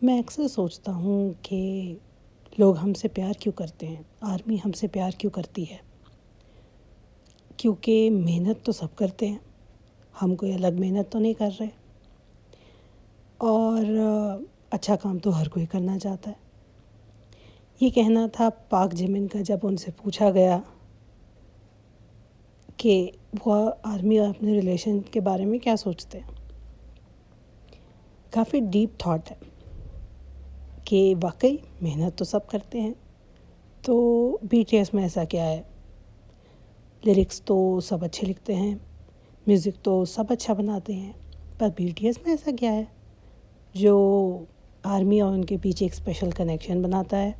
मैं अक्सर सोचता हूँ कि लोग हमसे प्यार क्यों करते हैं, आर्मी हमसे प्यार क्यों करती है। क्योंकि मेहनत तो सब करते हैं, हम कोई अलग मेहनत तो नहीं कर रहे। और अच्छा काम तो हर कोई करना चाहता है। ये कहना था पाक जिमिन का जब उनसे पूछा गया कि वो आर्मी और अपने रिलेशन के बारे में क्या सोचते हैं। काफ़ी डीप थॉट है कि वाकई मेहनत तो सब करते हैं, तो बीटीएस में ऐसा क्या है। लिरिक्स तो सब अच्छे लिखते हैं, म्यूज़िक तो सब अच्छा बनाते हैं, पर बीटीएस में ऐसा क्या है जो आर्मी और उनके पीछे एक स्पेशल कनेक्शन बनाता है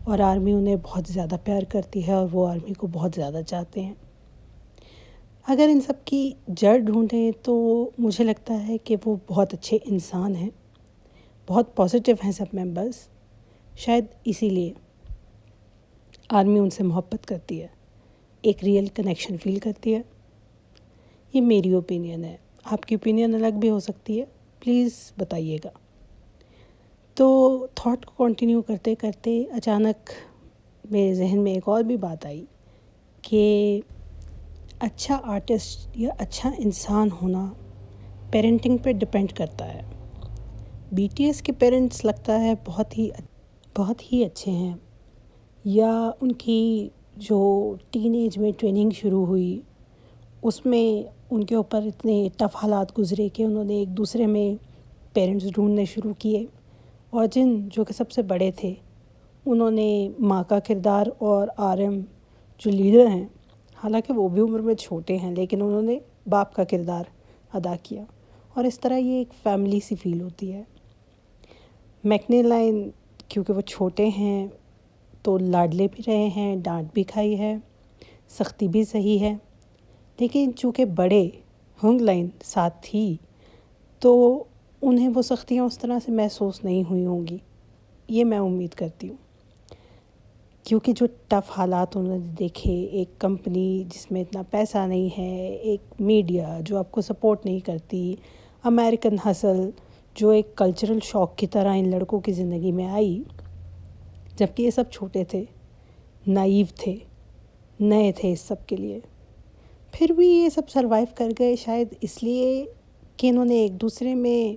और आर्मी उन्हें बहुत ज़्यादा प्यार करती है और वो आर्मी को बहुत ज़्यादा चाहते हैं। अगर इन सब की जड़ ढूंढें तो मुझे लगता है कि वो बहुत अच्छे इंसान हैं, बहुत पॉजिटिव हैं सब मेंबर्स। शायद इसीलिए आर्मी उनसे मोहब्बत करती है, एक रियल कनेक्शन फील करती है। ये मेरी ओपिनियन है, आपकी ओपिनियन अलग भी हो सकती है, प्लीज़ बताइएगा। तो थॉट को कंटिन्यू करते करते अचानक मेरे जहन में एक और भी बात आई कि अच्छा आर्टिस्ट या अच्छा इंसान होना पेरेंटिंग पे डिपेंड करता है। बीटीएस के पेरेंट्स लगता है बहुत ही अच्छे हैं, या उनकी जो टीनेज में ट्रेनिंग शुरू हुई उसमें उनके ऊपर इतने टफ़ हालात गुज़रे कि उन्होंने एक दूसरे में पेरेंट्स ढूंढने शुरू किए, और जो कि सबसे बड़े थे उन्होंने माँ का किरदार और आरएम जो लीडर हैं, हालांकि वो भी उम्र में छोटे हैं, लेकिन उन्होंने बाप का किरदार अदा किया। और इस तरह ये एक फैमिली सी फील होती है। मैकनेलाइन क्योंकि वो छोटे हैं तो लाडले भी रहे हैं, डांट भी खाई है, सख्ती भी सही है, लेकिन चूँकि बड़े हुंग लाइन साथ थी तो उन्हें वो सख्तियाँ उस तरह से महसूस नहीं हुई होंगी, ये मैं उम्मीद करती हूँ। क्योंकि जो टफ़ हालात उन्होंने देखे, एक कंपनी जिसमें इतना पैसा नहीं है, एक मीडिया जो आपको सपोर्ट नहीं करती, अमेरिकन हसल जो एक कल्चरल शॉक की तरह इन लड़कों की ज़िंदगी में आई, जबकि ये सब छोटे थे, नाइव थे, नए थे इस सब के लिए। फिर भी ये सब सरवाइव कर गए, शायद इसलिए कि इन्होंने एक दूसरे में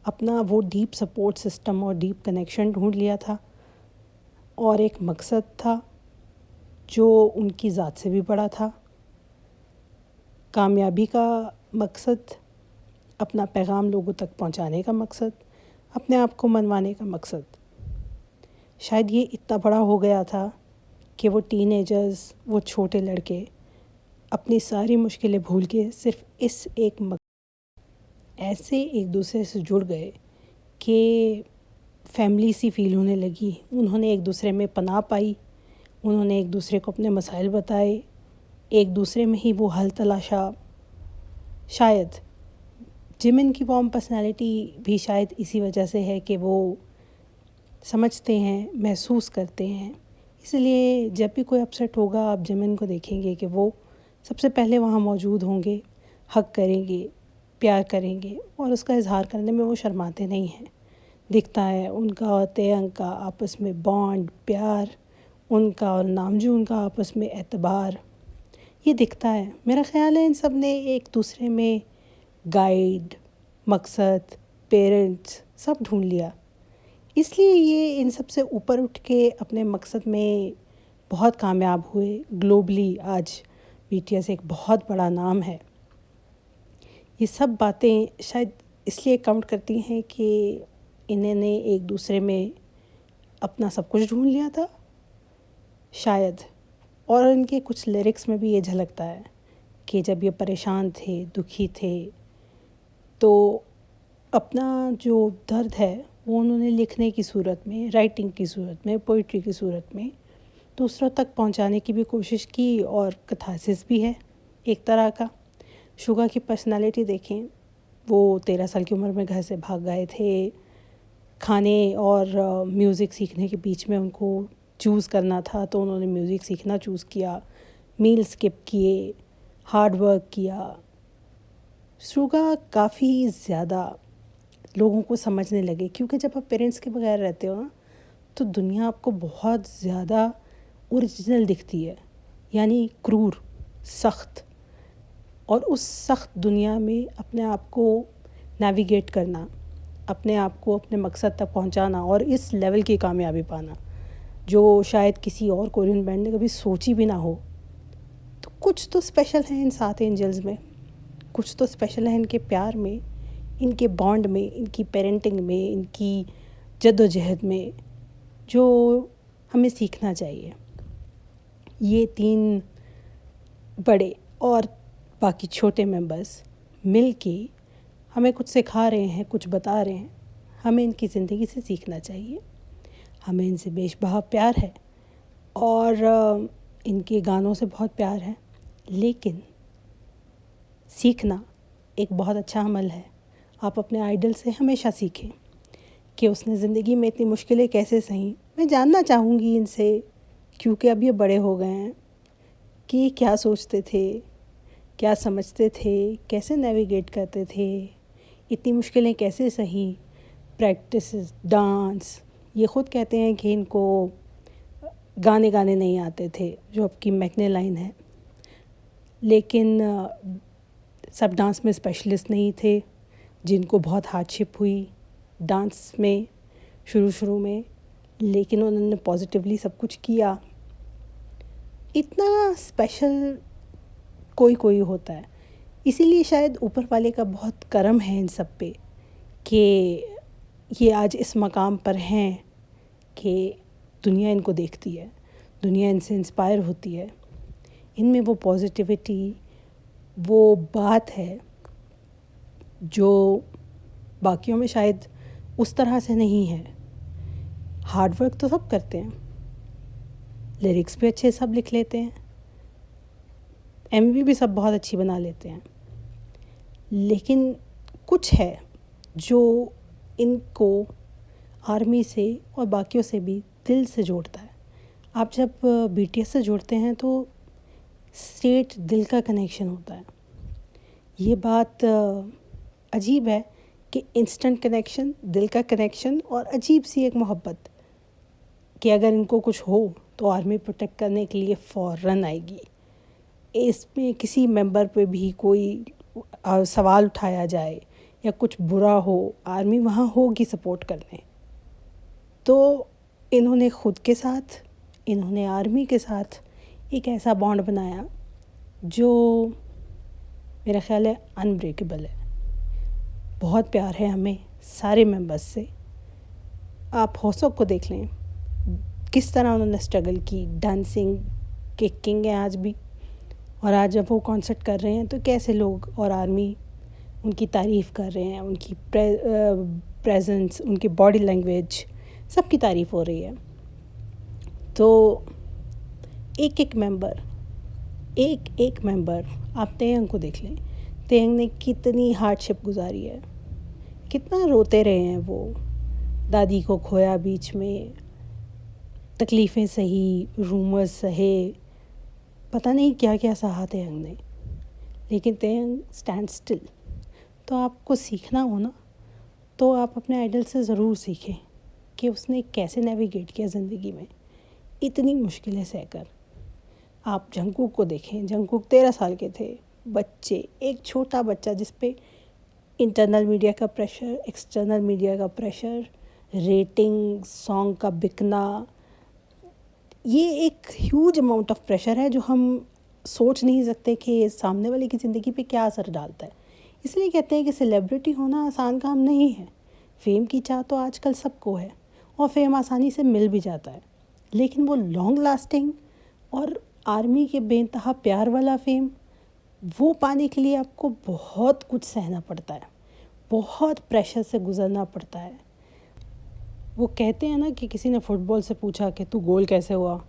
अपना वो डीप सपोर्ट सिस्टम और डीप कनेक्शन ढूंढ लिया था, और एक मकसद था जो उनकी ज़ात से भी बड़ा था। कामयाबी का मकसद, अपना पैगाम लोगों तक पहुंचाने का मकसद, अपने आप को मनवाने का मकसद। शायद ये इतना बड़ा हो गया था कि वो टीनेजर्स, वो छोटे लड़के अपनी सारी मुश्किलें भूल के सिर्फ इस एक ऐसे एक दूसरे से जुड़ गए कि फैमिली सी फील होने लगी। उन्होंने एक दूसरे में पनाह पाई, उन्होंने एक दूसरे को अपने मसाइल बताए, एक दूसरे में ही वो हल तलाशा। शायद जिमिन की वार्म पर्सनालिटी भी शायद इसी वजह से है कि वो समझते हैं, महसूस करते हैं। इसलिए जब भी कोई अपसेट होगा आप जिमिन को देखेंगे कि वो सबसे पहले वहाँ मौजूद होंगे, हक करेंगे, प्यार करेंगे, और उसका इजहार करने में वो शर्माते नहीं हैं। दिखता है उनका और तेयंग का आपस में बॉन्ड, प्यार, उनका और नामजू उनका आपस में एतबार, ये दिखता है। मेरा ख़्याल है इन सब ने एक दूसरे में गाइड, मकसद, पेरेंट्स सब ढूंढ लिया। इसलिए ये इन सब से ऊपर उठ के अपने मकसद में बहुत कामयाब हुए। ग्लोबली आज बीटीएस एक बहुत बड़ा नाम है। ये सब बातें शायद इसलिए काउंट करती हैं कि इन्होंने एक दूसरे में अपना सब कुछ ढूंढ लिया था शायद। और इनके कुछ लिरिक्स में भी ये झलकता है कि जब ये परेशान थे, दुखी थे, तो अपना जो दर्द है वो उन्होंने लिखने की सूरत में, राइटिंग की सूरत में, पोइट्री की सूरत में दूसरों तक पहुंचाने की भी कोशिश की, और कथासिस भी है एक तरह का। शुगा की पर्सनालिटी देखें, वो 13 साल की उम्र में घर से भाग गए थे। खाने और म्यूज़िक सीखने के बीच में उनको चूज़ करना था, तो उन्होंने म्यूज़िक सीखना चूज़ किया, मील स्किप किए, हार्ड वर्क किया। शुगा काफ़ी ज़्यादा लोगों को समझने लगे, क्योंकि जब आप पेरेंट्स के बगैर रहते हो ना तो दुनिया आपको बहुत ज़्यादा ओरिजिनल दिखती है, यानी क्रूर, सख्त। और उस सख्त दुनिया में अपने आप को नेविगेट करना, अपने आप को अपने मकसद तक पहुंचाना और इस लेवल की कामयाबी पाना जो शायद किसी और कोरियन बैंड ने कभी सोची भी ना हो, तो कुछ तो स्पेशल है इन 7 एंजल्स में, कुछ तो स्पेशल है इनके प्यार में, इनके बॉन्ड में, इनकी पेरेंटिंग में, इनकी जद्दोजहद में, जो हमें सीखना चाहिए। ये 3 बड़े और बाकी छोटे मेंबर्स मिलके हमें कुछ सिखा रहे हैं, कुछ बता रहे हैं। हमें इनकी ज़िंदगी से सीखना चाहिए। हमें इनसे बेशबहा प्यार है और इनके गानों से बहुत प्यार है, लेकिन सीखना एक बहुत अच्छा अमल है। आप अपने आइडल से हमेशा सीखें कि उसने ज़िंदगी में इतनी मुश्किलें कैसे सही। मैं जानना चाहूँगी इनसे, क्योंकि अब ये बड़े हो गए हैं, कि ये क्या सोचते थे, क्या समझते थे, कैसे नेविगेट करते थे, इतनी मुश्किलें कैसे सही। प्रैक्टिस, डांस, ये ख़ुद कहते हैं कि इनको गाने नहीं आते थे, जो आपकी मैकने लाइन है, लेकिन सब डांस में स्पेशलिस्ट नहीं थे, जिनको बहुत हार्डशिप हुई डांस में शुरू में, लेकिन उन्होंने पॉजिटिवली सब कुछ किया। इतना स्पेशल कोई होता है, इसीलिए शायद ऊपर वाले का बहुत करम है इन सब पे कि ये आज इस मकाम पर हैं कि दुनिया इनको देखती है, दुनिया इनसे इंस्पायर होती है। इनमें वो पॉजिटिविटी, वो बात है जो बाकियों में शायद उस तरह से नहीं है। हार्ड वर्क तो सब करते हैं, लिरिक्स भी अच्छे सब लिख लेते हैं, एमवी भी सब बहुत अच्छी बना लेते हैं, लेकिन कुछ है जो इनको आर्मी से और बाकियों से भी दिल से जोड़ता है। आप जब बीटीएस से जुड़ते हैं तो स्ट्रेट दिल का कनेक्शन होता है। ये बात अजीब है कि इंस्टेंट कनेक्शन, दिल का कनेक्शन और अजीब सी एक मोहब्बत कि अगर इनको कुछ हो तो आर्मी प्रोटेक्ट करने के लिए फ़ौरन आएगी। इसमें किसी मेंबर पे भी कोई सवाल उठाया जाए या कुछ बुरा हो, आर्मी वहाँ होगी सपोर्ट करने। तो इन्होंने ख़ुद के साथ, इन्होंने आर्मी के साथ एक ऐसा बॉन्ड बनाया जो मेरा ख़्याल है अनब्रेकेबल है। बहुत प्यार है हमें सारे मेंबर्स से। आप होसोक को देख लें, किस तरह उन्होंने स्ट्रगल की, डांसिंग के किंग हैं आज भी, और आज जब वो कॉन्सर्ट कर रहे हैं तो कैसे लोग और आर्मी उनकी तारीफ़ कर रहे हैं, उनकी प्रेजेंस, उनकी बॉडी लैंग्वेज, सबकी तारीफ़ हो रही है। तो एक मेंबर आप तेयंग को देख लें, तेयंग ने कितनी हार्डशिप गुजारी है, कितना रोते रहे हैं वो, दादी को खोया बीच में, तकलीफ़ें सही, रूमर्स सहे, पता नहीं क्या क्या सहा तेयंग ने, लेकिन तेयंग स्टैंड स्टिल। तो आपको सीखना हो ना, तो आप अपने आइडल से ज़रूर सीखें कि उसने कैसे नेविगेट किया ज़िंदगी में इतनी मुश्किलें सहकर। आप जंगकुक को देखें, जंगकुक 13 साल के थे, बच्चे, एक छोटा बच्चा जिस पे इंटरनल मीडिया का प्रेशर, एक्सटर्नल मीडिया का प्रेशर, रेटिंग, सॉन्ग का बिकना, ये एक ह्यूज अमाउंट ऑफ प्रेशर है जो हम सोच नहीं सकते कि सामने वाले की ज़िंदगी पे क्या असर डालता है। इसलिए कहते हैं कि सेलिब्रिटी होना आसान काम नहीं है। फेम की चाह तो आजकल सबको है और फेम आसानी से मिल भी जाता है, लेकिन वो लॉन्ग लास्टिंग और आर्मी के बेइंतहा प्यार वाला फेम, वो पाने के लिए आपको बहुत कुछ सहना पड़ता है, बहुत प्रेशर से गुजरना पड़ता है। वो कहते हैं ना कि किसी ने फुटबॉल से पूछा कि तू गोल कैसे हुआ,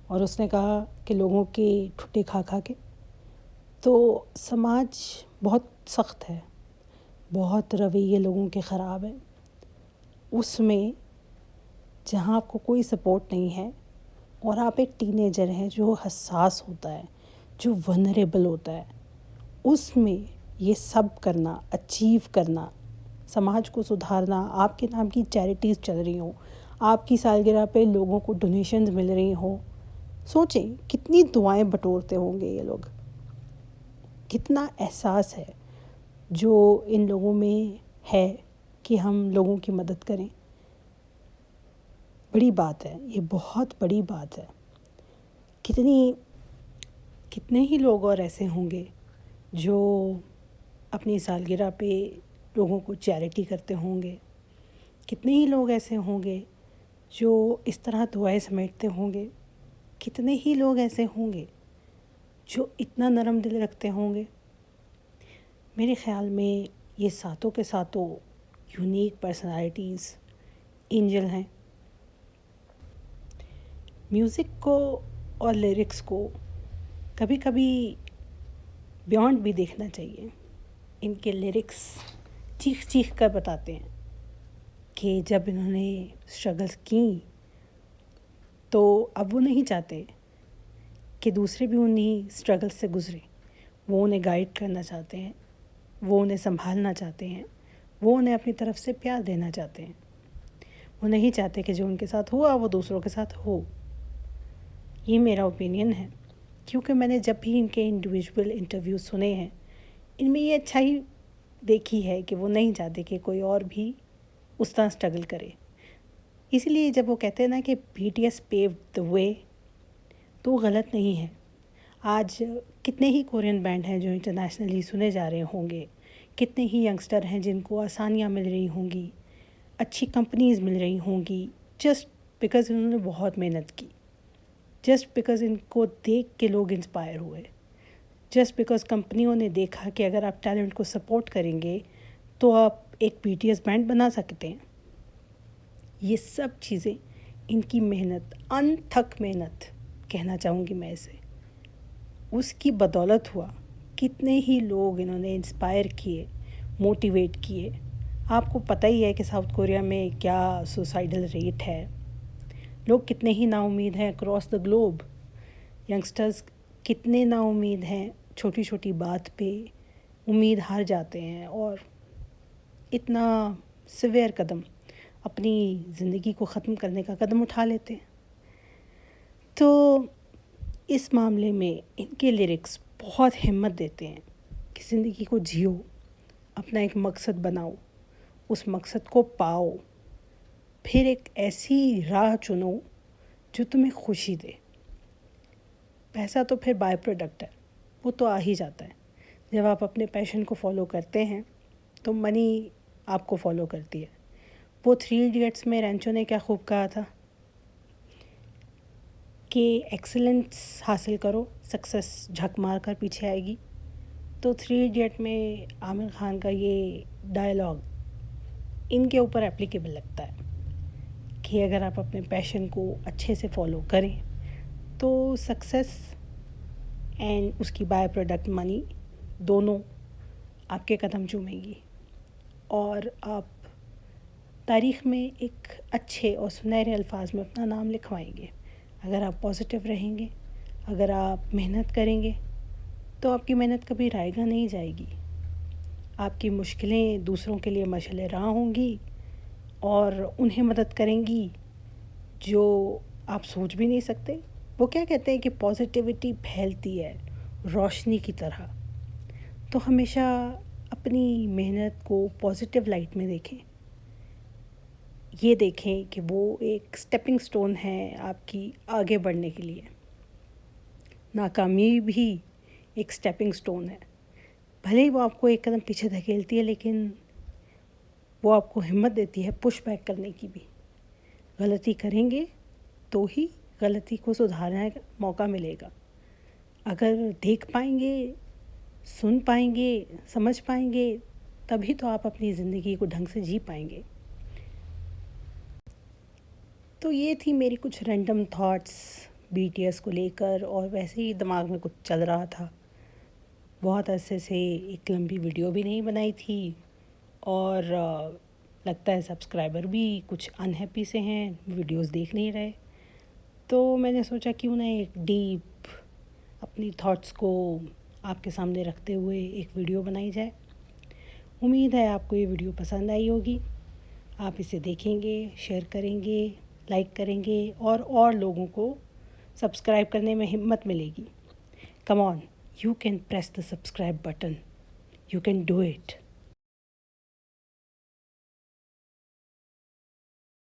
और उसने कहा कि लोगों की ठुट्टी खा खा के। तो समाज बहुत सख्त है, बहुत रवैये लोगों के ख़राब हैं। उसमें जहाँ आपको कोई सपोर्ट नहीं है और आप एक टीनेजर हैं जो हसास होता है, जो वनरेबल होता है, उसमें ये सब करना, अचीव करना समाज को सुधारना, आपके नाम की चैरिटीज़ चल रही हों, आपकी सालगिरह पे लोगों को डोनेशंस मिल रही हों, सोचें कितनी दुआएं बटोरते होंगे ये लोग। कितना एहसास है जो इन लोगों में है कि हम लोगों की मदद करें। बड़ी बात है, ये बहुत बड़ी बात है। कितने ही लोग और ऐसे होंगे जो अपनी सालगिरह पे लोगों को चैरिटी करते होंगे। कितने ही लोग ऐसे होंगे जो इस तरह दुआएं समेटते होंगे। कितने ही लोग ऐसे होंगे जो इतना नरम दिल रखते होंगे। मेरे ख़्याल में ये सातों के सातों यूनिक पर्सनालिटीज़ एंजल हैं। म्यूज़िक को और लिरिक्स को कभी कभी बियॉन्ड भी देखना चाहिए। इनके लिरिक्स चीख चीख कर बताते हैं कि जब इन्होंने स्ट्रगल्स की तो अब वो नहीं चाहते कि दूसरे भी उन्हीं स्ट्रगल्स से गुजरे। वो उन्हें गाइड करना चाहते हैं, वो उन्हें संभालना चाहते हैं, वो उन्हें अपनी तरफ से प्यार देना चाहते हैं। वो नहीं चाहते कि जो उनके साथ हुआ वो दूसरों के साथ हो। ये मेरा ओपिनियन है, क्योंकि मैंने जब भी इनके इंडिविजुअल इंटरव्यू सुने हैं, इनमें ये अच्छाई देखी है कि वो नहीं चाहते कि कोई और भी उस तरह स्ट्रगल करे। इसलिए जब वो कहते हैं ना कि BTS पेव्ड द वे, तो गलत नहीं है। आज कितने ही कोरियन बैंड हैं जो इंटरनेशनली सुने जा रहे होंगे, कितने ही यंगस्टर हैं जिनको आसानियाँ मिल रही होंगी, अच्छी कंपनीज़ मिल रही होंगी, जस्ट बिकॉज़ इन्होंने बहुत मेहनत की, जस्ट बिकॉज़ इनको देख के लोग इंस्पायर हुए, जस्ट बिकॉज़ कंपनियों ने देखा कि अगर आप टैलेंट को सपोर्ट करेंगे तो आप एक BTS बैंड बना सकते हैं। ये सब चीज़ें इनकी मेहनत, अनथक मेहनत कहना चाहूँगी मैं इसे, उसकी बदौलत हुआ। कितने ही लोग इन्होंने इंस्पायर किए, मोटिवेट किए। आपको पता ही है कि साउथ कोरिया में क्या सुसाइडल रेट है। लोग कितने ही नाउम्मीद हैं अक्रॉस द ग्लोब। यंगस्टर्स कितने नाउम्मीद हैं, छोटी छोटी बात पे उम्मीद हार जाते हैं और इतना सिवियर कदम, अपनी ज़िंदगी को ख़त्म करने का कदम उठा लेते हैं। तो इस मामले में इनके लिरिक्स बहुत हिम्मत देते हैं कि ज़िंदगी को जियो, अपना एक मकसद बनाओ, उस मकसद को पाओ, फिर एक ऐसी राह चुनो जो तुम्हें खुशी दे। पैसा तो फिर बाय प्रोडक्ट है, वो तो आ ही जाता है। जब आप अपने पैशन को फॉलो करते हैं तो मनी आपको फॉलो करती है। वो 3 इडियट्स में रैंचो ने क्या खूब कहा था कि एक्सीलेंस हासिल करो, सक्सेस झक मार कर पीछे आएगी। तो 3 इडियट में आमिर खान का ये डायलॉग इनके ऊपर एप्लीकेबल लगता है कि अगर आप अपने पैशन को अच्छे से फॉलो करें तो सक्सेस एंड उसकी बाय प्रोडक्ट मनी दोनों आपके कदम चूमेगी और आप तारीख़ में एक अच्छे और सुनहरे अल्फाज में अपना नाम लिखवाएंगे। अगर आप पॉजिटिव रहेंगे, अगर आप मेहनत करेंगे तो आपकी मेहनत कभी रायगा नहीं जाएगी। आपकी मुश्किलें दूसरों के लिए मशअल राह होंगी और उन्हें मदद करेंगी जो आप सोच भी नहीं सकते। वो क्या कहते हैं कि पॉजिटिविटी फैलती है रोशनी की तरह। तो हमेशा अपनी मेहनत को पॉजिटिव लाइट में देखें। ये देखें कि वो एक स्टेपिंग स्टोन है आपकी आगे बढ़ने के लिए। नाकामी भी एक स्टेपिंग स्टोन है। भले ही वो आपको एक कदम पीछे धकेलती है, लेकिन वो आपको हिम्मत देती है पुश बैक करने की भी। गलती करेंगे तो ही गलती को सुधारने का मौका मिलेगा। अगर देख पाएंगे, सुन पाएंगे, समझ पाएंगे, तभी तो आप अपनी ज़िंदगी को ढंग से जी पाएंगे। तो ये थी मेरी कुछ रैंडम थॉट्स BTS को लेकर, और वैसे ही दिमाग में कुछ चल रहा था। बहुत अरसे से एक लंबी वीडियो भी नहीं बनाई थी और लगता है सब्सक्राइबर भी कुछ अनहैप्पी से हैं, वीडियोस देख नहीं रहे। तो मैंने सोचा क्यों ना एक डीप अपनी थॉट्स को आपके सामने रखते हुए एक वीडियो बनाई जाए। उम्मीद है आपको ये वीडियो पसंद आई होगी। आप इसे देखेंगे, शेयर करेंगे, लाइक करेंगे और लोगों को सब्सक्राइब करने में हिम्मत मिलेगी। Come on, you can press the subscribe button, you can do it.